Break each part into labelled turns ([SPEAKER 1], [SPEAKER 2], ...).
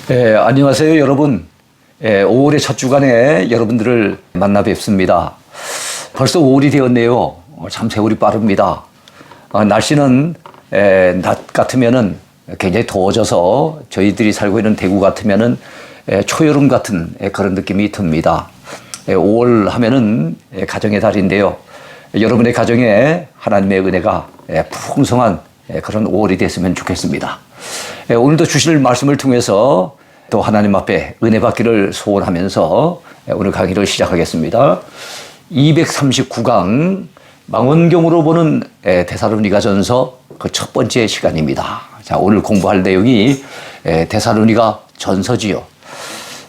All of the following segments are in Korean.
[SPEAKER 1] 안녕하세요, 여러분. 5월의 첫 주간에 여러분들을 만나 뵙습니다. 벌써 5월이 되었네요. 참 세월이 빠릅니다. 날씨는 낮 같으면은 굉장히 더워져서 저희들이 살고 있는 대구 같으면은 초여름 같은 그런 느낌이 듭니다. 5월 하면은 가정의 달인데요. 여러분의 가정에 하나님의 은혜가 풍성한 그런 5월이 됐으면 좋겠습니다. 오늘도 주실 말씀을 통해서 또 하나님 앞에 은혜 받기를 소원하면서 오늘 강의를 시작하겠습니다. 239강 망원경으로 보는 데살로니가전서 그 첫 번째 시간입니다. 자, 오늘 공부할 내용이 데살로니가 전서지요.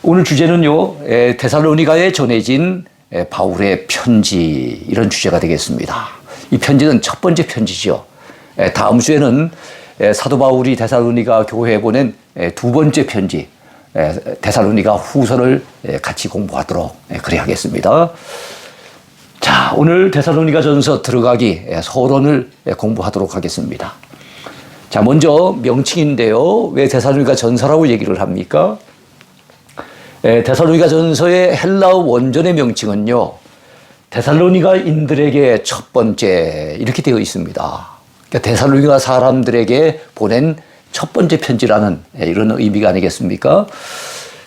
[SPEAKER 1] 오늘 주제는요, 데살로니가에 전해진 바울의 편지, 이런 주제가 되겠습니다. 이 편지는 첫 번째 편지죠. 다음 주에는 사도 바울이 데살로니가 교회에 보낸 두 번째 편지, 데살로니가 후서를 같이 공부하도록 그래 하겠습니다. 자, 오늘 데살로니가 전서 들어가기 서론을 공부하도록 하겠습니다. 자, 먼저 명칭인데요. 왜 데살로니가 전서라고 얘기를 합니까? 데살로니가 전서의 헬라어 원전의 명칭은요, 데살로니가인들에게 첫 번째, 이렇게 되어 있습니다. 그러니까 데살로니가 사람들에게 보낸 첫 번째 편지라는 이런 의미가 아니겠습니까?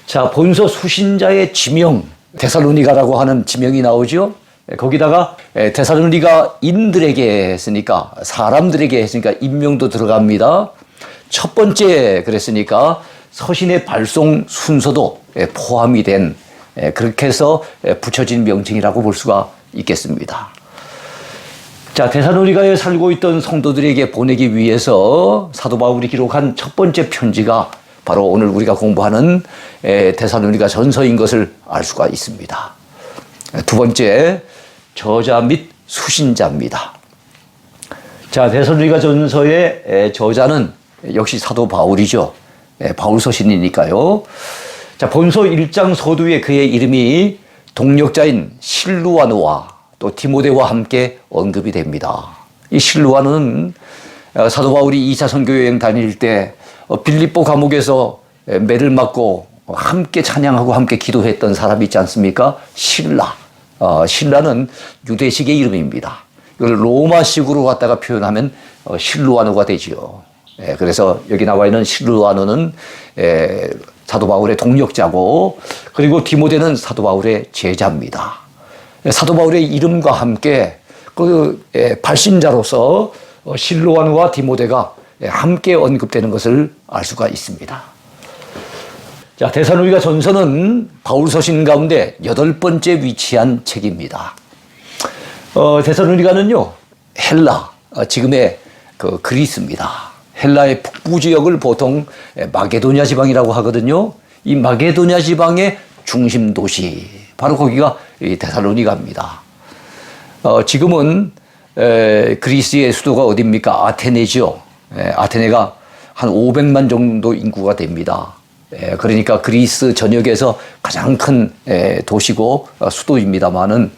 [SPEAKER 1] 자, 본서 수신자의 지명, 데살로니가라고 하는 지명이 나오죠. 거기다가 데살로니가인들에게 했으니까, 사람들에게 했으니까 인명도 들어갑니다. 첫 번째 그랬으니까 서신의 발송 순서도 포함이 된, 그렇게 해서 붙여진 명칭이라고 볼 수가 있겠습니다. 자, 데살로니가에 살고 있던 성도들에게 보내기 위해서 사도 바울이 기록한 첫 번째 편지가 바로 오늘 우리가 공부하는 데살로니가 전서인 것을 알 수가 있습니다. 두 번째, 저자 및 수신자입니다. 자, 데살로니가 전서의 저자는 역시 사도 바울이죠. 바울 서신이니까요. 자, 본서 1장 서두에 그의 이름이 동역자인 실루아노와 또 디모데와 함께 언급이 됩니다. 이 실루아노는 사도 바울이 2차 선교 여행 다닐 때 빌립보 감옥에서 매를 맞고 함께 찬양하고 함께 기도했던 사람이 있지 않습니까? 실라. 실라는 유대식의 이름입니다. 이걸 로마식으로 갖다가 표현하면 실루아노가 되지요. 그래서 여기 나와 있는 실루아노는 사도 바울의 동역자고, 그리고 디모데는 사도 바울의 제자입니다. 사도 바울의 이름과 함께 그 발신자로서 실루아노와 디모데가 함께 언급되는 것을 알 수가 있습니다. 자, 데살로니가 전서는 바울 서신 가운데 8번째 위치한 책입니다. 데살로니가는요, 헬라, 지금의 그 그리스입니다. 헬라의 북부 지역을 보통 마게도냐 지방이라고 하거든요. 이 마게도냐 지방의 중심 도시, 바로 거기가 이 데살로니가입니다. 지금은 그리스의 수도가 어디입니까? 아테네죠. 아테네가 한 500만 정도 인구가 됩니다. 그러니까 그리스 전역에서 가장 큰 도시고 수도입니다만은,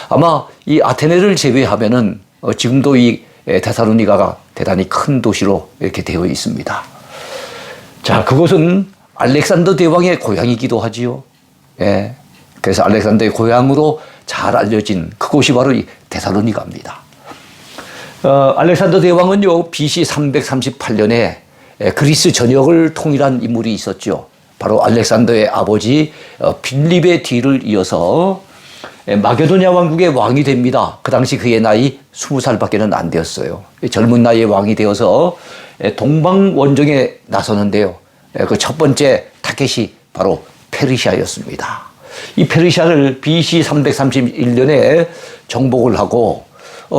[SPEAKER 1] 아마 이 아테네를 제외하면은 지금도 이 데살로니가가 대단히 큰 도시로 이렇게 되어 있습니다. 자, 그곳은 알렉산더 대왕의 고향이기도 하지요. 그래서 알렉산더의 고향으로 잘 알려진 그곳이 바로 이 데살로니가입니다. 알렉산더 대왕은요, BC 338년에 그리스 전역을 통일한 인물이 있었죠. 바로 알렉산더의 아버지 빌립의 뒤를 이어서 마게도냐 왕국의 왕이 됩니다. 그 당시 그의 나이 20살밖에는 안 되었어요. 젊은 나이에 왕이 되어서 동방 원정에 나서는데요. 그 첫 번째 타겟이 바로 페르시아였습니다. 이 페르시아를 BC 331년에 정복을 하고,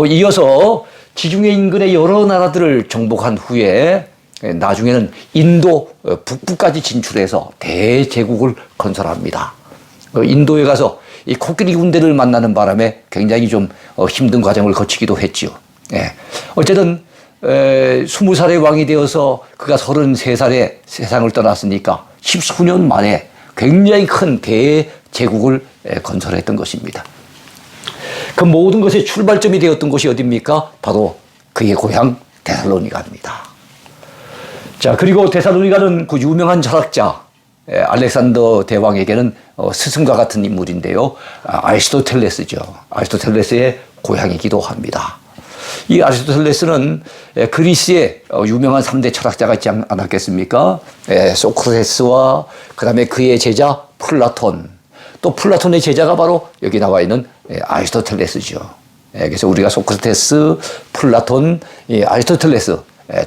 [SPEAKER 1] 이어서 지중해 인근의 여러 나라들을 정복한 후에 나중에는 인도 북부까지 진출해서 대제국을 건설합니다. 인도에 가서 이 코끼리 군대를 만나는 바람에 굉장히 좀 힘든 과정을 거치기도 했지요. 어쨌든 20살의 왕이 되어서 그가 33살에 세상을 떠났으니까 19년 만에 굉장히 큰 대제국을 건설했던 것입니다. 그 모든 것의 출발점이 되었던 곳이 어디입니까? 바로 그의 고향 데살로니가입니다. 자, 그리고 데살로니가는 그 유명한 철학자 알렉산더 대왕에게는 스승과 같은 인물인데요. 아리스토텔레스죠. 아리스토텔레스의 고향이기도 합니다. 이 아리스토텔레스는 그리스의 유명한 3대 철학자가 있지 않았겠습니까? 소크라테스와 그다음에 그의 제자 플라톤, 또 플라톤의 제자가 바로 여기 나와 있는 아리스토텔레스죠. 그래서 우리가 소크라테스, 플라톤, 아리스토텔레스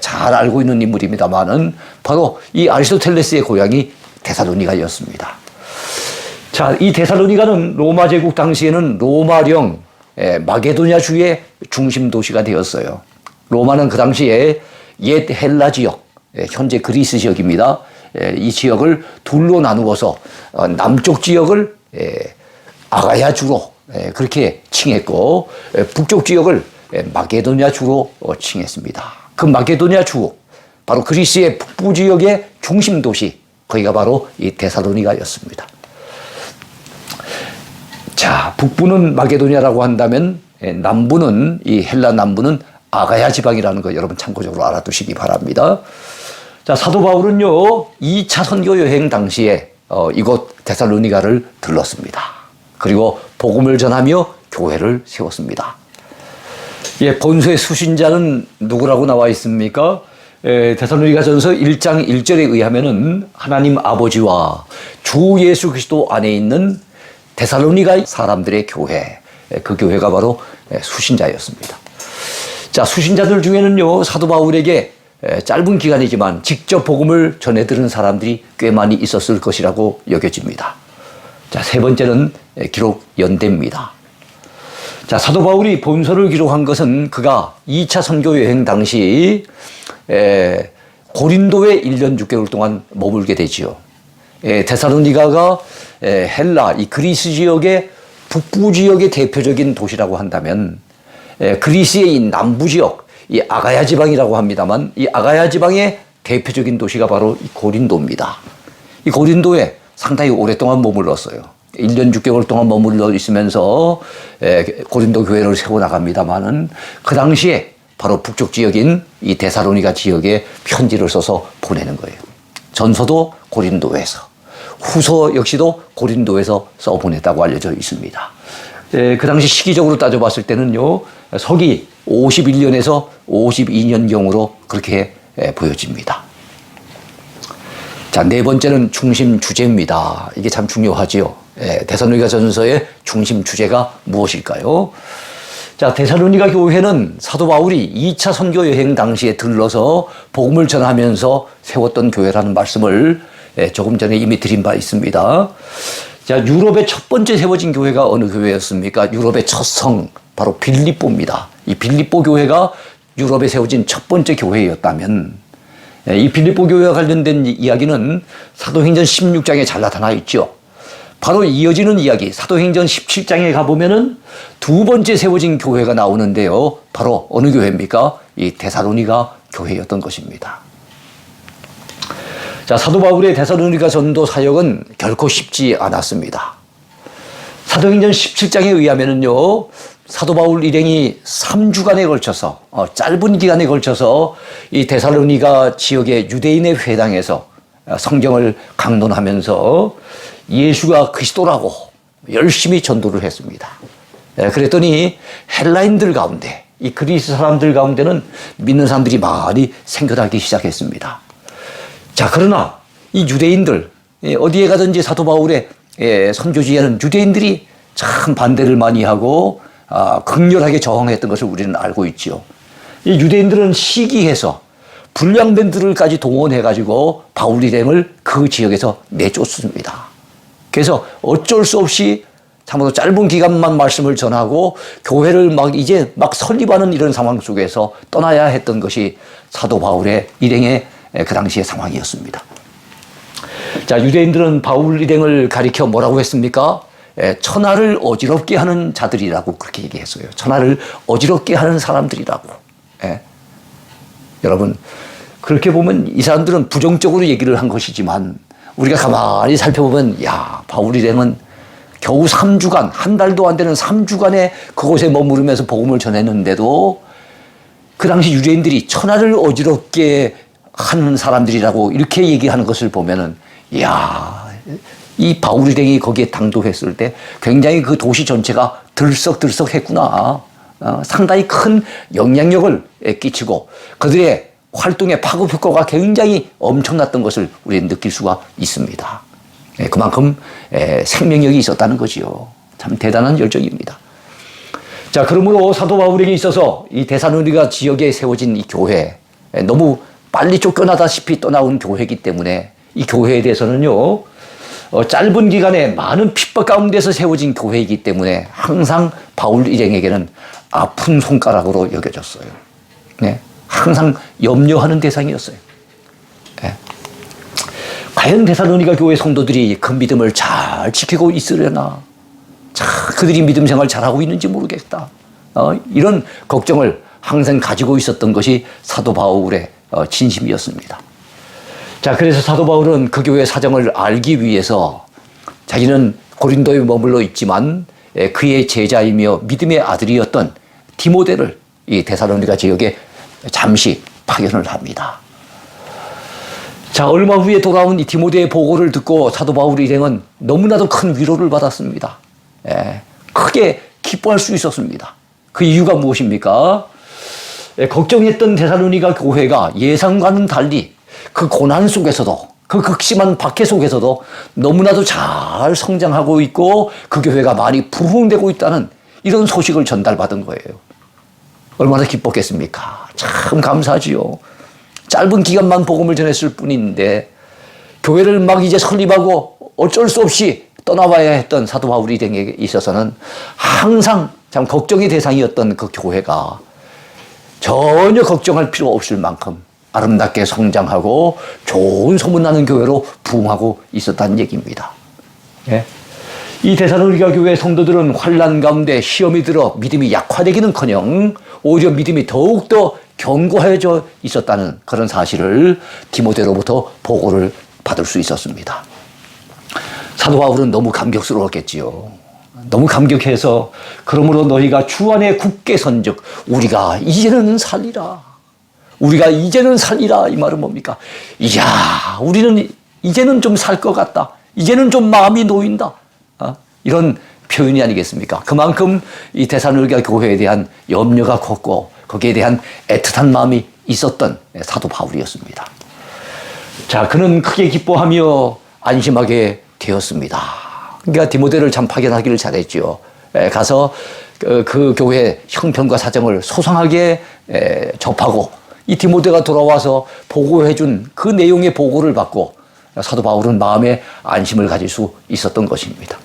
[SPEAKER 1] 잘 알고 있는 인물입니다만은 바로 이 아리스토텔레스의 고향이 데살로니가였습니다. 자, 이 데살로니가는 로마 제국 당시에는 로마령 마게도냐주의 중심 도시가 되었어요. 로마는 그 당시에 옛 헬라 지역, 현재 그리스 지역입니다. 이 지역을 둘로 나누어서 남쪽 지역을 아가야주로 그렇게 칭했고 북쪽 지역을 마게도냐주로 칭했습니다. 그 마게도냐주, 바로 그리스의 북부 지역의 중심 도시, 거기가 바로 이 데살로니가였습니다. 자, 북부는 마게도냐라고 한다면 남부는, 이 헬라 남부는 아가야 지방이라는 거 여러분 참고적으로 알아두시기 바랍니다. 자, 사도 바울은요 2차 선교 여행 당시에 이곳 데살로니가를 들렀습니다. 그리고 복음을 전하며 교회를 세웠습니다. 본서의 수신자는 누구라고 나와 있습니까? 데살로니가전서 1장 1절에 의하면은 하나님 아버지와 주 예수 그리스도 안에 있는 데살로니가 사람들의 교회, 그 교회가 바로 수신자였습니다. 자, 수신자들 중에는요 사도 바울에게 짧은 기간이지만 직접 복음을 전해 들은 사람들이 꽤 많이 있었을 것이라고 여겨집니다. 자, 세 번째는 기록 연대입니다. 자, 사도 바울이 본서를 기록한 것은 그가 2차 선교 여행 당시 고린도에 1년 6개월 동안 머물게 되지요. 데살로니가가 헬라, 이 그리스 지역의 북부 지역의 대표적인 도시라고 한다면 그리스의 이 남부 지역, 이 아가야 지방이라고 합니다만 이 아가야 지방의 대표적인 도시가 바로 이 고린도입니다. 이 고린도에 상당히 오랫동안 머물렀어요. 1년 6개월 동안 머물러 있으면서 고린도 교회를 세워나갑니다만은 그 당시에 바로 북쪽 지역인 이 데살로니가 지역에 편지를 써서 보내는 거예요. 전서도 고린도에서, 후서 역시도 고린도에서 써 보냈다고 알려져 있습니다. 그 당시 시기적으로 따져봤을 때는요, 서기 51년에서 52년경으로 그렇게 보여집니다. 자, 네 번째는 중심 주제입니다. 이게 참 중요하지요. 데살로니가 전서의 중심 주제가 무엇일까요? 자, 데살로니가 교회는 사도 바울이 2차 선교 여행 당시에 들러서 복음을 전하면서 세웠던 교회라는 말씀을 조금 전에 이미 드린 바 있습니다. 자, 유럽의 첫 번째 세워진 교회가 어느 교회였습니까? 유럽의 첫 성, 바로 빌립보입니다. 이 빌립보 교회가 유럽에 세워진 첫 번째 교회였다면 이 빌립보 교회와 관련된 이야기는 사도행전 16장에 잘 나타나 있죠. 바로 이어지는 이야기, 사도행전 17장에 가보면은 두 번째 세워진 교회가 나오는데요. 바로 어느 교회입니까? 이 데살로니가 교회였던 것입니다. 자, 사도 바울의 데살로니가 전도 사역은 결코 쉽지 않았습니다. 사도행전 17장에 의하면은요, 사도 바울 일행이 3주간에 걸쳐서, 짧은 기간에 걸쳐서 이 데살로니가 지역의 유대인의 회당에서 성경을 강론하면서 예수가 그리스도라고 열심히 전도를 했습니다. 그랬더니 헬라인들 가운데, 이 그리스 사람들 가운데는 믿는 사람들이 많이 생겨나기 시작했습니다. 자, 그러나 이 유대인들, 어디에 가든지 사도 바울의 선교지에는 유대인들이 참 반대를 많이 하고 극렬하게 저항했던 것을 우리는 알고 있지요. 이 유대인들은 시기해서 불량배들까지 동원해가지고 바울 일행을 그 지역에서 내쫓습니다. 그래서 어쩔 수 없이 참으로 짧은 기간만 말씀을 전하고 교회를 이제 설립하는 이런 상황 속에서 떠나야 했던 것이 사도 바울의 일행의 그 당시의 상황이었습니다. 자, 유대인들은 바울 일행을 가리켜 뭐라고 했습니까? 천하를 어지럽게 하는 자들이라고 그렇게 얘기했어요. 천하를 어지럽게 하는 사람들이라고. 여러분, 그렇게 보면 이 사람들은 부정적으로 얘기를 한 것이지만 우리가 가만히 살펴보면, 야, 바울 일행은 겨우 3주간, 한 달도 안 되는 3주간에 그곳에 머무르면서 복음을 전했는데도 그 당시 유대인들이 천하를 어지럽게 하는 사람들이라고 이렇게 얘기하는 것을 보면은, 이야, 이 바울일행이 거기에 당도했을 때 굉장히 그 도시 전체가 들썩들썩했구나. 상당히 큰 영향력을 끼치고 그들의 활동의 파급 효과가 굉장히 엄청났던 것을 우리는 느낄 수가 있습니다. 그만큼 생명력이 있었다는 거지요. 참 대단한 열정입니다. 자, 그러므로 사도 바울에게 있어서 이 데살로니가 지역에 세워진 이 교회, 너무 빨리 쫓겨나다시피 떠나온 교회이기 때문에 이 교회에 대해서는요, 짧은 기간에 많은 핍박 가운데서 세워진 교회이기 때문에 항상 바울 일행에게는 아픈 손가락으로 여겨졌어요. 네, 항상 염려하는 대상이었어요. 네. 과연 데살로니가 교회 성도들이 그 믿음을 잘 지키고 있으려나? 그들이 믿음 생활 잘하고 있는지 모르겠다. 이런 걱정을 항상 가지고 있었던 것이 사도 바울의 진심이었습니다. 자, 그래서 사도 바울은 그 교회 사정을 알기 위해서 자기는 고린도에 머물러 있지만 그의 제자이며 믿음의 아들이었던 디모데를 이 데살로니가 지역에 잠시 파견을 합니다. 자, 얼마 후에 돌아온 이 디모데의 보고를 듣고 사도 바울 일행은 너무나도 큰 위로를 받았습니다. 크게 기뻐할 수 있었습니다. 그 이유가 무엇입니까? 걱정했던 데살로니가 교회가 예상과는 달리 그 고난 속에서도 그 극심한 박해 속에서도 너무나도 잘 성장하고 있고 그 교회가 많이 부흥되고 있다는 이런 소식을 전달받은 거예요. 얼마나 기뻤겠습니까? 참 감사하지요. 짧은 기간만 복음을 전했을 뿐인데 교회를 막 이제 설립하고 어쩔 수 없이 떠나와야 했던 사도 바울 일행에게 있어서는 항상 참 걱정의 대상이었던 그 교회가 전혀 걱정할 필요 없을 만큼 아름답게 성장하고 좋은 소문나는 교회로 부흥하고 있었다는 얘기입니다. 예? 이 데살로니가 교회 성도들은 환난 가운데 시험이 들어 믿음이 약화되기는커녕 오히려 믿음이 더욱더 견고해져 있었다는 그런 사실을 디모데로부터 보고를 받을 수 있었습니다. 사도 바울은 너무 감격스러웠겠지요. 너무 감격해서 그러므로 너희가 주 안에 굳게 선즉 우리가 이제는 살리라. 우리가 이제는 살리라. 이 말은 뭡니까? 이야, 우리는 이제는 좀 살 것 같다. 이제는 좀 마음이 놓인다. 이런 표현이 아니겠습니까? 그만큼 이 데살로니가 교회에 대한 염려가 컸고 거기에 대한 애틋한 마음이 있었던 사도 바울이었습니다. 자, 그는 크게 기뻐하며 안심하게 되었습니다. 그러니까 디모데를 참 파견하기를 잘했죠. 가서 그 교회 형편과 사정을 소상하게 접하고 이 디모데가 돌아와서 보고해준 그 내용의 보고를 받고 사도 바울은 마음에 안심을 가질 수 있었던 것입니다.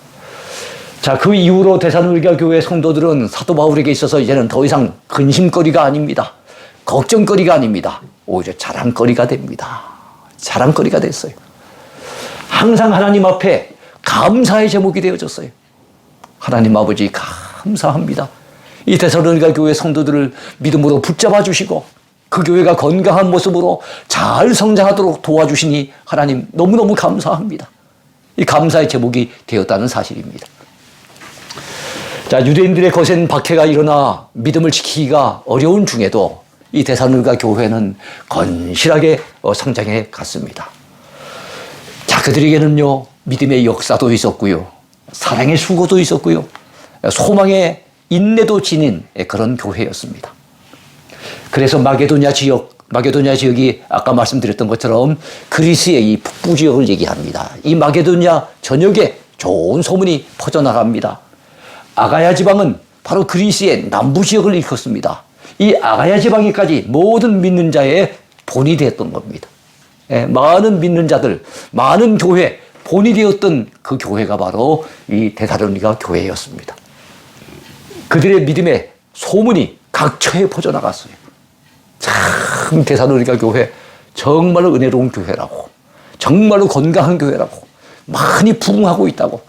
[SPEAKER 1] 자, 그 이후로 데살로니가 교회 성도들은 사도 바울에게 있어서 이제는 더 이상 근심거리가 아닙니다. 걱정거리가 아닙니다. 오히려 자랑거리가 됩니다. 자랑거리가 됐어요. 항상 하나님 앞에 감사의 제목이 되어졌어요. 하나님 아버지 감사합니다. 이 데살로니가 교회 성도들을 믿음으로 붙잡아 주시고 그 교회가 건강한 모습으로 잘 성장하도록 도와주시니 하나님 너무너무 감사합니다. 이 감사의 제목이 되었다는 사실입니다. 자, 유대인들의 거센 박해가 일어나 믿음을 지키기가 어려운 중에도 이 데살로니가 교회는 건실하게 성장해 갔습니다. 자, 그들에게는요, 믿음의 역사도 있었고요, 사랑의 수고도 있었고요, 소망의 인내도 지닌 그런 교회였습니다. 그래서 마게도냐 지역이 아까 말씀드렸던 것처럼 그리스의 이 북부 지역을 얘기합니다. 이 마게도냐 전역에 좋은 소문이 퍼져나갑니다. 아가야 지방은 바로 그리스의 남부 지역을 일컫습니다. 이 아가야 지방에까지 모든 믿는 자의 본이 되었던 겁니다. 많은 믿는 자들, 많은 교회, 본이 되었던 그 교회가 바로 이 데살로니가 교회였습니다. 그들의 믿음의 소문이 각처에 퍼져나갔어요. 참 데살로니가 교회 정말로 은혜로운 교회라고, 정말로 건강한 교회라고, 많이 부흥하고 있다고,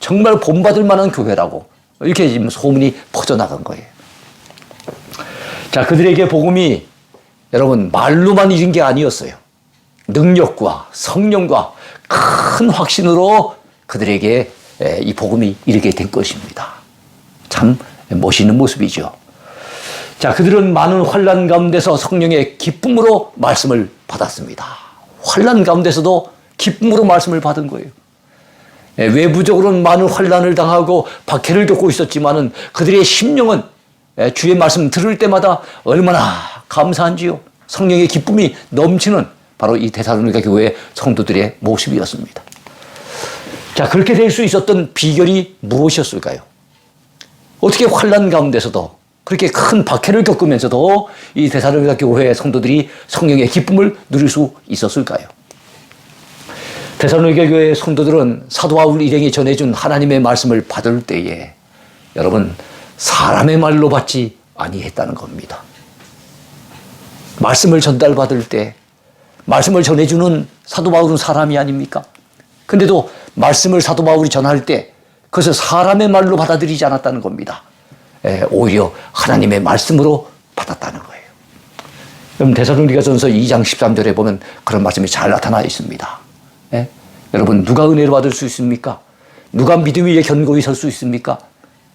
[SPEAKER 1] 정말 본받을 만한 교회라고 이렇게 지금 소문이 퍼져나간 거예요. 자, 그들에게 복음이 여러분 말로만 이른 게 아니었어요. 능력과 성령과 큰 확신으로 그들에게 이 복음이 이르게 된 것입니다. 참 멋있는 모습이죠. 자, 그들은 많은 환난 가운데서 성령의 기쁨으로 말씀을 받았습니다. 환난 가운데서도 기쁨으로 말씀을 받은 거예요. 외부적으로는 많은 환난을 당하고 박해를 겪고 있었지만은 그들의 심령은 주의 말씀 들을 때마다 얼마나 감사한지요. 성령의 기쁨이 넘치는 바로 이 데살로니가 교회 성도들의 모습이었습니다. 자, 그렇게 될 수 있었던 비결이 무엇이었을까요? 어떻게 환난 가운데서도 그렇게 큰 박해를 겪으면서도 이 데살로니가 교회 성도들이 성령의 기쁨을 누릴 수 있었을까요? 데살로니가 교회 성도들은 사도 바울 일행이 전해준 하나님의 말씀을 받을 때에 여러분 사람의 말로 받지 아니했다는 겁니다. 말씀을 전달받을 때 말씀을 전해주는 사도 바울은 사람이 아닙니까? 근데도 말씀을 사도 바울이 전할 때 그것을 사람의 말로 받아들이지 않았다는 겁니다. 오히려 하나님의 말씀으로 받았다는 거예요. 여러분 데살로니가전서 2장 13절에 보면 그런 말씀이 잘 나타나 있습니다. 여러분 누가 은혜를 받을 수 있습니까? 누가 믿음 위에 견고히 설 수 있습니까?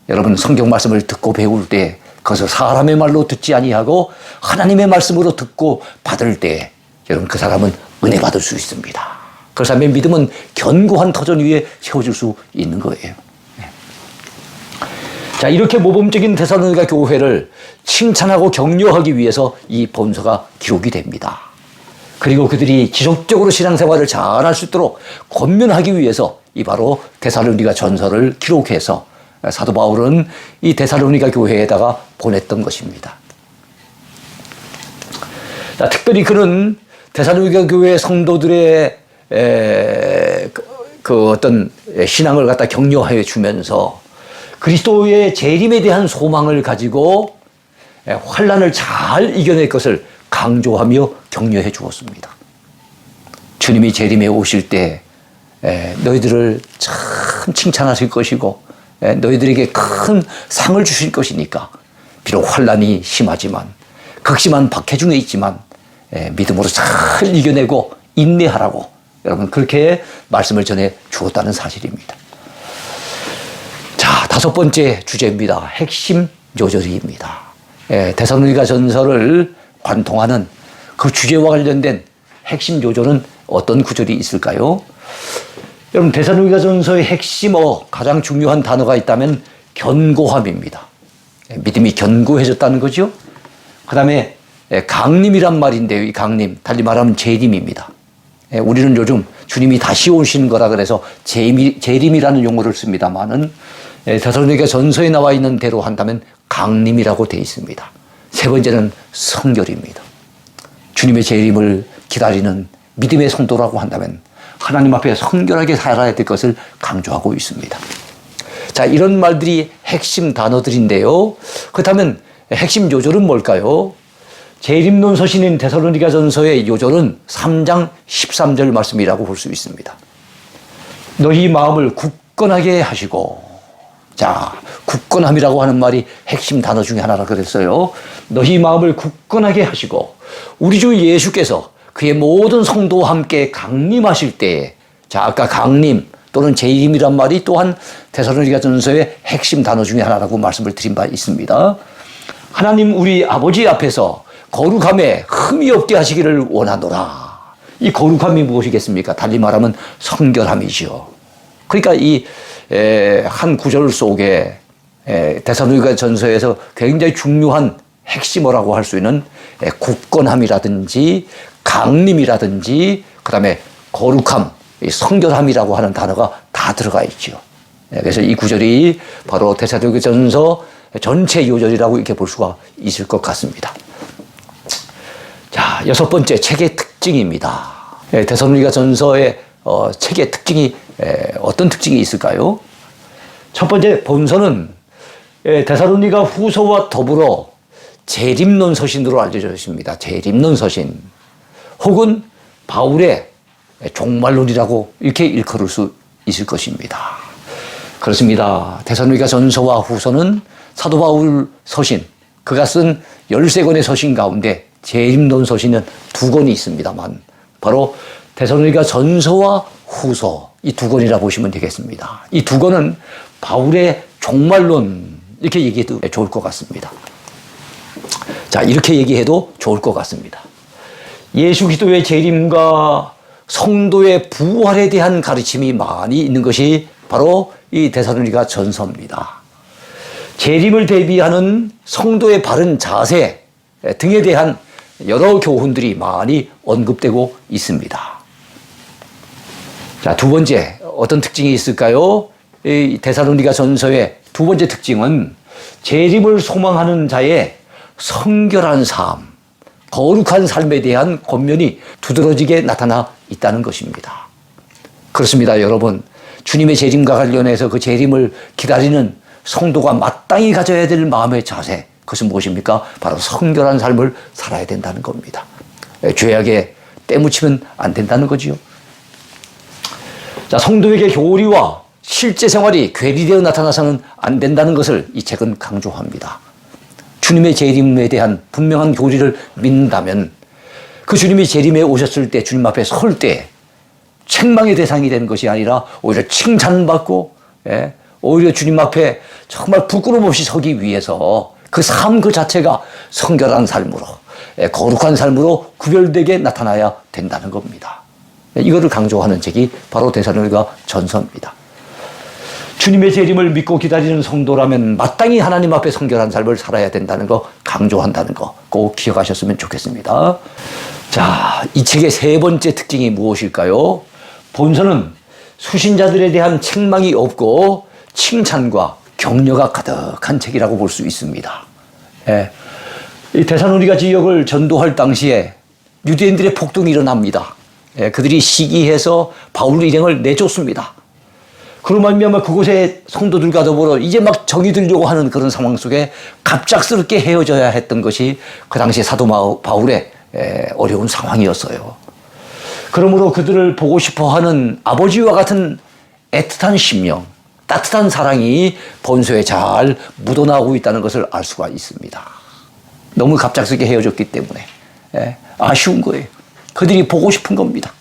[SPEAKER 1] 여러분 성경 말씀을 듣고 배울 때 그것을 사람의 말로 듣지 아니하고 하나님의 말씀으로 듣고 받을 때 여러분 그 사람은 은혜 받을 수 있습니다. 그 사람의 믿음은 견고한 터전 위에 세워질 수 있는 거예요. 자, 이렇게 모범적인 데살로니가 교회를 칭찬하고 격려하기 위해서 이 본서가 기록이 됩니다. 그리고 그들이 지속적으로 신앙생활을 잘할 수 있도록 권면하기 위해서 이 바로 데살로니가 전서를 기록해서 사도 바울은 이 데살로니가 교회에다가 보냈던 것입니다. 자, 특별히 그는 데살로니가 교회 성도들의 그 어떤 신앙을 갖다 격려해 주면서 그리스도의 재림에 대한 소망을 가지고 환난을 잘 이겨낼 것을 강조하며 격려해 주었습니다. 주님이 재림에 오실 때 너희들을 참 칭찬하실 것이고 너희들에게 큰 상을 주실 것이니까 비록 환난이 심하지만 극심한 박해 중에 있지만 믿음으로 잘 이겨내고 인내하라고 여러분 그렇게 말씀을 전해 주었다는 사실입니다. 자, 다섯 번째 주제입니다. 핵심 요절입니다. 데살로니가 전서를 관통하는 그 주제와 관련된 핵심 요절은 어떤 구절이 있을까요? 여러분 데살로니가 전서의 핵심어 가장 중요한 단어가 있다면 견고함입니다. 믿음이 견고해졌다는 거죠. 그 다음에 강림이란 말인데요. 이 강림 달리 말하면 재림입니다. 우리는 요즘 주님이 다시 오시는 거라 그래서 재림이라는 용어를 씁니다만은 데살로니가 전서에 나와 있는 대로 한다면 강림이라고 되어 있습니다. 세 번째는 성결입니다. 주님의 재림을 기다리는 믿음의 성도라고 한다면 하나님 앞에 성결하게 살아야 될 것을 강조하고 있습니다. 자, 이런 말들이 핵심 단어들인데요. 그렇다면 핵심 요절은 뭘까요? 재림론 서신인 데살로니가 전서의 요절은 3장 13절 말씀이라고 볼 수 있습니다. 너희 마음을 굳건하게 하시고, 자, 굳건함이라고 하는 말이 핵심 단어 중에 하나라 그랬어요. 너희 마음을 굳건하게 하시고 우리 주 예수께서 그의 모든 성도와 함께 강림하실 때에, 자, 아까 강림 또는 재림이란 말이 또한 데살로니가 전서의 핵심 단어 중에 하나라고 말씀을 드린 바 있습니다. 하나님 우리 아버지 앞에서 거룩함에 흠이 없게 하시기를 원하노라. 이 거룩함이 무엇이겠습니까? 달리 말하면 성결함이죠. 그러니까 이 한 구절 속에 데살로니가 전서에서 굉장히 중요한 핵심어라고 할 수 있는 굳건함이라든지 강림이라든지 그다음에 거룩함, 성결함이라고 하는 단어가 다 들어가 있죠. 그래서 이 구절이 바로 데살로니가 전서 전체 요절이라고 이렇게 볼 수가 있을 것 같습니다. 자, 여섯 번째 책의 특징입니다. 데살로니가 전서의 책의 특징이 어떤 특징이 있을까요? 첫 번째 본서는 데살로니가 후서와 더불어 재림론 서신으로 알려져 있습니다. 재림론 서신 혹은 바울의 종말론이라고 이렇게 일컬을 수 있을 것입니다. 그렇습니다. 데살로니가 전서와 후서는 사도 바울 서신, 그가 쓴 13권의 서신 가운데 재림론 서신은 2권이 있습니다만 바로 데살로니가 전서와 후서 이 2권이라 보시면 되겠습니다. 이 2권은 바울의 종말론 이렇게 얘기해도 좋을 것 같습니다. 자, 이렇게 얘기해도 좋을 것 같습니다. 예수 그리스도의 재림과 성도의 부활에 대한 가르침이 많이 있는 것이 바로 이 데살로니가 전서입니다. 재림을 대비하는 성도의 바른 자세 등에 대한 여러 교훈들이 많이 언급되고 있습니다. 자, 두 번째, 어떤 특징이 있을까요? 이 데살로니가 전서의 두 번째 특징은 재림을 소망하는 자의 성결한 삶, 거룩한 삶에 대한 권면이 두드러지게 나타나 있다는 것입니다. 그렇습니다, 여러분. 주님의 재림과 관련해서 그 재림을 기다리는 성도가 마땅히 가져야 될 마음의 자세, 그것은 무엇입니까? 바로 성결한 삶을 살아야 된다는 겁니다. 죄악에 때묻히면 안 된다는 거지요. 자, 성도에게 교리와 실제 생활이 괴리되어 나타나서는 안 된다는 것을 이 책은 강조합니다. 주님의 재림에 대한 분명한 교리를 믿는다면 그 주님이 재림에 오셨을 때 주님 앞에 설 때 책망의 대상이 되는 것이 아니라 오히려 칭찬받고 오히려 주님 앞에 정말 부끄럼 없이 서기 위해서 그 삶 그 자체가 성결한 삶으로 거룩한 삶으로 구별되게 나타나야 된다는 겁니다. 이거를 강조하는 책이 바로 데살로니가 전서입니다. 주님의 재림을 믿고 기다리는 성도라면 마땅히 하나님 앞에 성결한 삶을 살아야 된다는 거 강조한다는 거 꼭 기억하셨으면 좋겠습니다. 자, 이 책의 세 번째 특징이 무엇일까요? 본서는 수신자들에 대한 책망이 없고 칭찬과 격려가 가득한 책이라고 볼 수 있습니다. 이 데살로니가 지역을 전도할 당시에 유대인들의 폭동이 일어납니다. 그들이 시기해서 바울 일행을 내쫓습니다. 그로 말미암아 그곳의 성도들과 더불어 이제 막 정이 들려고 하는 그런 상황 속에 갑작스럽게 헤어져야 했던 것이 그 당시 사도 바울의 어려운 상황이었어요. 그러므로 그들을 보고 싶어하는 아버지와 같은 애틋한 심령, 따뜻한 사랑이 본서에 잘 묻어나오고 있다는 것을 알 수가 있습니다. 너무 갑작스럽게 헤어졌기 때문에 아쉬운 거예요. 그들이 보고 싶은 겁니다.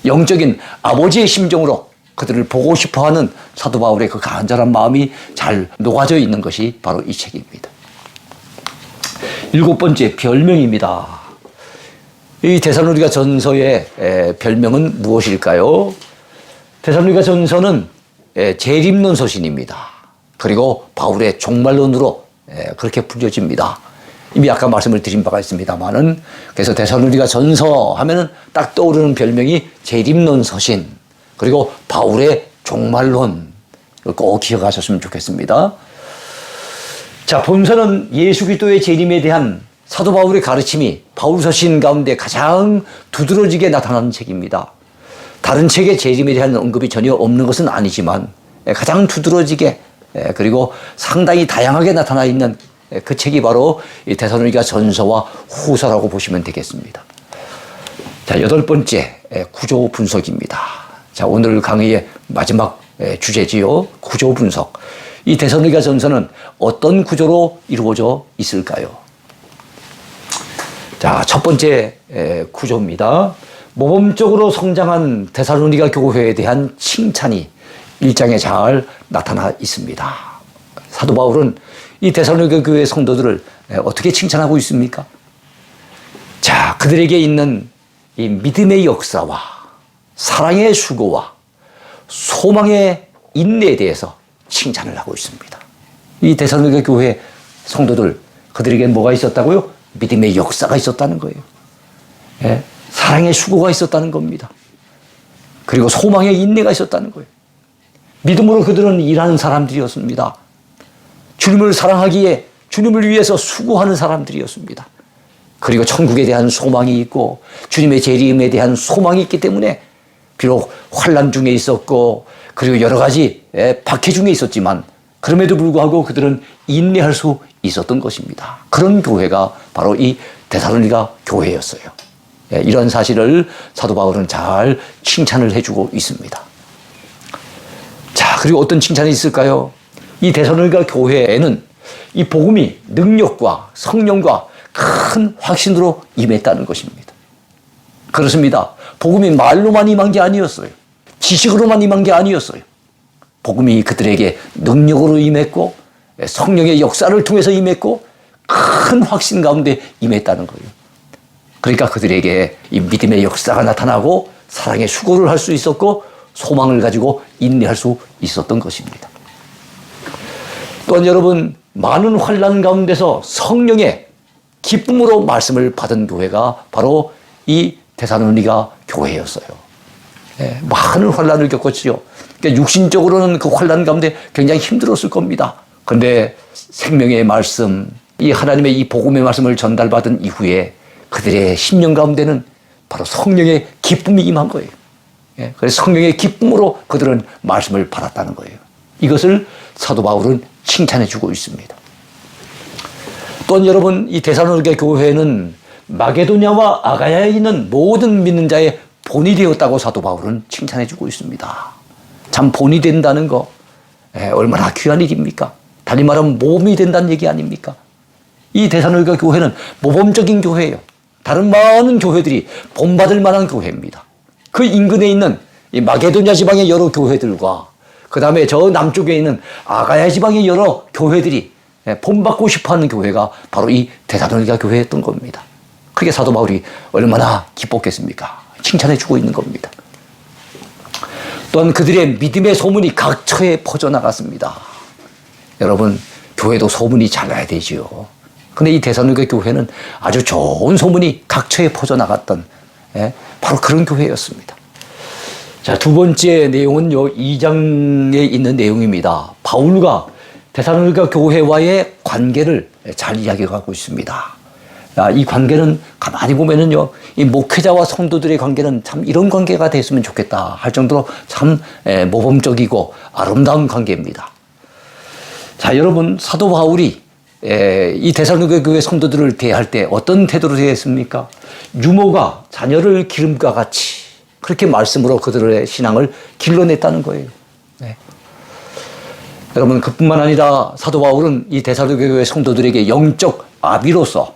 [SPEAKER 1] 영적인 아버지의 심정으로 그들을 보고 싶어하는 사도 바울의 그 간절한 마음이 잘 녹아져 있는 것이 바로 이 책입니다. 일곱 번째, 별명입니다. 이 데살로니가 전서의 별명은 무엇일까요? 데살로니가 전서는 재림론 서신입니다. 그리고 바울의 종말론으로 그렇게 불려집니다. 이미 아까 말씀을 드린 바가 있습니다만은, 그래서 데살로니가 전서 하면은 딱 떠오르는 별명이 재림론 서신, 그리고 바울의 종말론, 꼭 기억하셨으면 좋겠습니다. 자, 본서는 예수 그리스도의 재림에 대한 사도 바울의 가르침이 바울 서신 가운데 가장 두드러지게 나타나는 책입니다. 다른 책의 재림에 대한 언급이 전혀 없는 것은 아니지만 가장 두드러지게 그리고 상당히 다양하게 나타나 있는 그 책이 바로 이 데살로니가 전서와 후서라고 보시면 되겠습니다. 자, 여덟 번째, 구조 분석입니다. 자, 오늘 강의의 마지막 주제지요. 구조 분석. 이 데살로니가 전서는 어떤 구조로 이루어져 있을까요? 자, 첫 번째 구조입니다. 모범적으로 성장한 데살로니가 교회에 대한 칭찬이 1장에 잘 나타나 있습니다. 사도 바울은 이 데살로니가 교회 성도들을 어떻게 칭찬하고 있습니까? 자, 그들에게 있는 이 믿음의 역사와 사랑의 수고와 소망의 인내에 대해서 칭찬을 하고 있습니다. 이 데살로니가 교회 성도들, 그들에게 뭐가 있었다고요? 믿음의 역사가 있었다는 거예요. 사랑의 수고가 있었다는 겁니다. 그리고 소망의 인내가 있었다는 거예요. 믿음으로 그들은 일하는 사람들이었습니다. 주님을 사랑하기에 주님을 위해서 수고하는 사람들이었습니다. 그리고 천국에 대한 소망이 있고 주님의 재림에 대한 소망이 있기 때문에 비록 환난 중에 있었고 그리고 여러 가지 박해 중에 있었지만 그럼에도 불구하고 그들은 인내할 수 있었던 것입니다. 그런 교회가 바로 이 데살로니가 교회였어요. 이런 사실을 사도 바울은 잘 칭찬을 해주고 있습니다. 자, 그리고 어떤 칭찬이 있을까요? 이 데살로니가 교회에는 이 복음이 능력과 성령과 큰 확신으로 임했다는 것입니다. 그렇습니다. 복음이 말로만 임한 게 아니었어요. 지식으로만 임한 게 아니었어요. 복음이 그들에게 능력으로 임했고 성령의 역사를 통해서 임했고 큰 확신 가운데 임했다는 거예요. 그러니까 그들에게 이 믿음의 역사가 나타나고 사랑의 수고를 할 수 있었고 소망을 가지고 인내할 수 있었던 것입니다. 또한 여러분, 많은 환난 가운데서 성령의 기쁨으로 말씀을 받은 교회가 바로 이 데살로니가 교회였어요. 예, 많은 환난을 겪었죠. 그러니까 육신적으로는 그 환난 가운데 굉장히 힘들었을 겁니다. 그런데 생명의 말씀, 이 하나님의 이 복음의 말씀을 전달받은 이후에 그들의 심령 가운데는 바로 성령의 기쁨이 임한 거예요. 예, 그래서 성령의 기쁨으로 그들은 말씀을 받았다는 거예요. 이것을 사도 바울은 칭찬해 주고 있습니다. 또한 여러분, 이 데살로니가 교회는 마게도냐와 아가야에 있는 모든 믿는 자의 본이 되었다고 사도 바울은 칭찬해 주고 있습니다. 참 본이 된다는 거 얼마나 귀한 일입니까? 달리 말하면 몸이 된다는 얘기 아닙니까? 이 데살로니가 교회는 모범적인 교회예요. 다른 많은 교회들이 본받을 만한 교회입니다. 그 인근에 있는 이 마게도냐 지방의 여러 교회들과 그 다음에 저 남쪽에 있는 아가야 지방의 여러 교회들이 본받고 싶어하는 교회가 바로 이 데살로니가 교회였던 겁니다. 그게 사도 바울이 얼마나 기뻤겠습니까? 칭찬해 주고 있는 겁니다. 또한 그들의 믿음의 소문이 각처에 퍼져나갔습니다. 여러분, 교회도 소문이 잘 나야 되지요. 근데 이 데살로니가 교회는 아주 좋은 소문이 각처에 퍼져나갔던 바로 그런 교회였습니다. 자, 두 번째 내용은요, 2장에 있는 내용입니다. 바울과 데살로니가 교회와의 관계를 잘 이야기하고 있습니다. 이 관계는 가만히 보면은요, 이 목회자와 성도들의 관계는 참 이런 관계가 됐으면 좋겠다 할 정도로 참 모범적이고 아름다운 관계입니다. 자, 여러분, 사도 바울이 이 데살로니가 교회 성도들을 대할 때 어떤 태도로 대했습니까? 유모가 자녀를 기름과 같이 그렇게 말씀으로 그들의 신앙을 길러냈다는 거예요. 네. 여러분, 그뿐만 아니라 사도 바울은 이 데살로니가 교회 성도들에게 영적 아비로서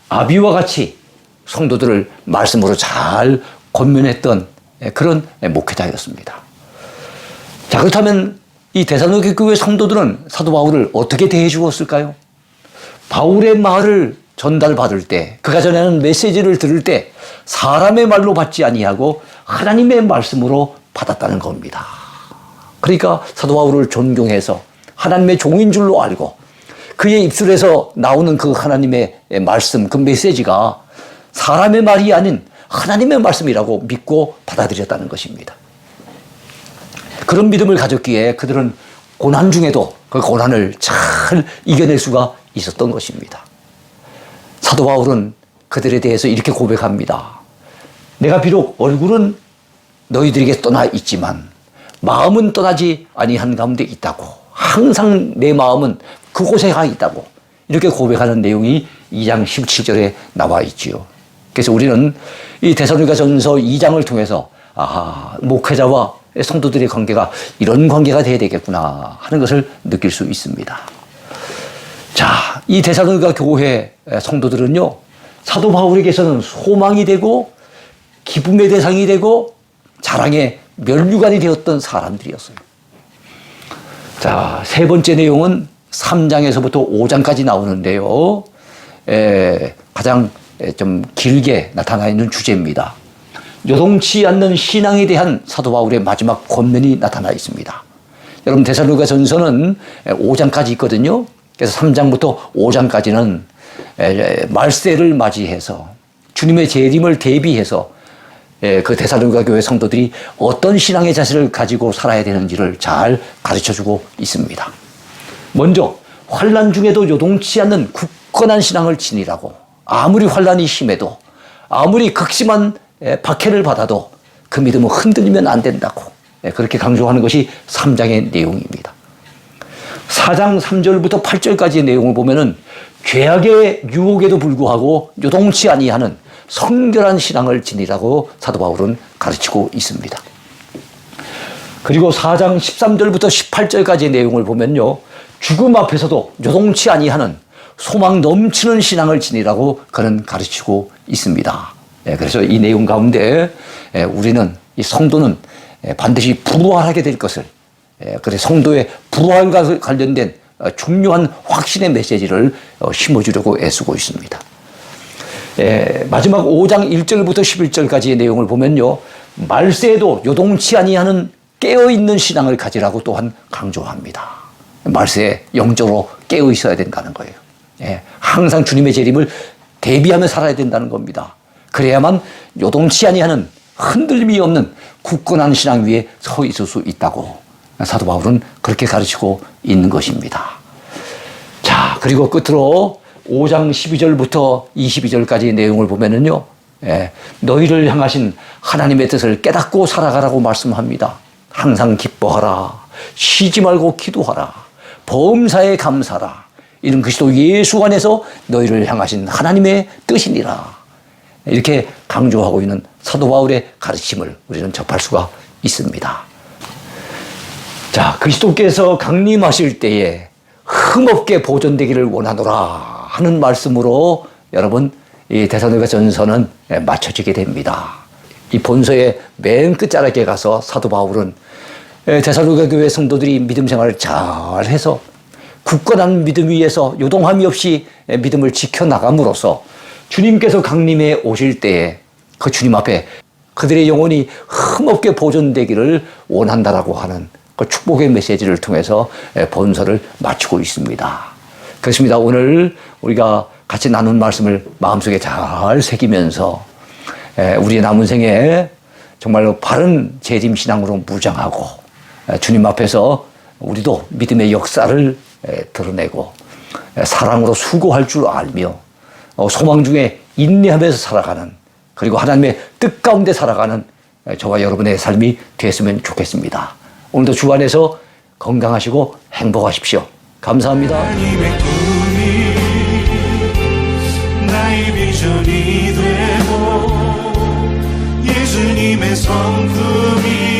[SPEAKER 1] 아비와 같이 성도들을 말씀으로 잘 권면했던 그런 목회자였습니다. 자, 그렇다면 이 데살로니가 교회 성도들은 사도 바울을 어떻게 대해 주었을까요? 바울의 말을 전달받을 때, 그가 전하는 메시지를 들을 때 사람의 말로 받지 아니하고 하나님의 말씀으로 받았다는 겁니다. 그러니까 사도 바울을 존경해서 하나님의 종인 줄로 알고 그의 입술에서 나오는 그 하나님의 말씀, 그 메시지가 사람의 말이 아닌 하나님의 말씀이라고 믿고 받아들였다는 것입니다. 그런 믿음을 가졌기에 그들은 고난 중에도 그 고난을 잘 이겨낼 수가 있었던 것입니다. 사도 바울은 그들에 대해서 이렇게 고백합니다. 내가 비록 얼굴은 너희들에게 떠나 있지만 마음은 떠나지 아니한 가운데 있다고. 항상 내 마음은 그곳에 가 있다고. 이렇게 고백하는 내용이 2장 17절에 나와 있지요. 그래서 우리는 이 데살로니가 전서 2장을 통해서 목회자와 성도들의 관계가 이런 관계가 돼야 되겠구나 하는 것을 느낄 수 있습니다. 자, 이 데살로니가 교회 성도들은요, 사도 바울에게서는 소망이 되고 기쁨의 대상이 되고 자랑의 면류관이 되었던 사람들이었어요. 자, 세 번째 내용은 3장에서부터 5장까지 나오는데요. 가장 좀 길게 나타나 있는 주제입니다. 요동치 않는 신앙에 대한 사도 바울의 마지막 권면이 나타나 있습니다. 여러분, 데살로니가 전서는 5장까지 있거든요. 그래서 3장부터 5장까지는 말세를 맞이해서 주님의 재림을 대비해서 그 데살로니가 교회 성도들이 어떤 신앙의 자세를 가지고 살아야 되는지를 잘 가르쳐주고 있습니다. 먼저 환난 중에도 요동치 않는 굳건한 신앙을 지니라고. 아무리 환난이 심해도 아무리 극심한 박해를 받아도 그 믿음은 흔들리면 안 된다고 그렇게 강조하는 것이 3장의 내용입니다. 4장 3절부터 8절까지의 내용을 보면은 죄악의 유혹에도 불구하고 요동치 아니하는 성결한 신앙을 지니라고 사도 바울은 가르치고 있습니다. 그리고 4장 13절부터 18절까지의 내용을 보면요, 죽음 앞에서도 요동치 아니하는 소망 넘치는 신앙을 지니라고 그는 가르치고 있습니다. 그래서 이 내용 가운데 우리는, 이 성도는 반드시 부활하게 될 것을, 그래서 성도의 부활과 관련된 중요한 확신의 메시지를 심어주려고 애쓰고 있습니다. 마지막 5장 1절부터 11절까지의 내용을 보면요. 말세에도 요동치 아니하는 깨어있는 신앙을 가지라고 또한 강조합니다. 말세에 영적으로 깨어 있어야 된다는 거예요. 항상 주님의 재림을 대비하며 살아야 된다는 겁니다. 그래야만 요동치 아니하는 흔들림이 없는 굳건한 신앙 위에 서 있을 수 있다고 사도 바울은 그렇게 가르치고 있는 것입니다. 자, 그리고 끝으로 5장 12절부터 22절까지의 내용을 보면은요, 너희를 향하신 하나님의 뜻을 깨닫고 살아가라고 말씀합니다. 항상 기뻐하라. 쉬지 말고 기도하라. 범사에 감사하라. 이는 그리스도 예수 안에서 너희를 향하신 하나님의 뜻이니라. 이렇게 강조하고 있는 사도 바울의 가르침을 우리는 접할 수가 있습니다. 자, 그리스도께서 강림하실 때에 흠없게 보존되기를 원하노라 하는 말씀으로 여러분 이 데살로니가 전서는 맞춰지게 됩니다. 이 본서의 맨 끝자락에 가서 사도 바울은 데살로니가 교회 성도들이 믿음 생활을 잘해서 굳건한 믿음 위에서 요동함이 없이 믿음을 지켜나감으로써 주님께서 강림해 오실 때에 그 주님 앞에 그들의 영혼이 흠없게 보존되기를 원한다라고 하는 그 축복의 메시지를 통해서 본서를 마치고 있습니다. 그렇습니다. 오늘 우리가 같이 나눈 말씀을 마음속에 잘 새기면서 우리의 남은 생에 정말로 바른 재림 신앙으로 무장하고 주님 앞에서 우리도 믿음의 역사를 드러내고 사랑으로 수고할 줄 알며 소망 중에 인내하면서 살아가는, 그리고 하나님의 뜻 가운데 살아가는 저와 여러분의 삶이 됐으면 좋겠습니다. 오늘도 주 안에서 건강하시고 행복하십시오. 감사합니다.
[SPEAKER 2] 하나님의 꿈이 나의 비전이 되고 예수님의 성품이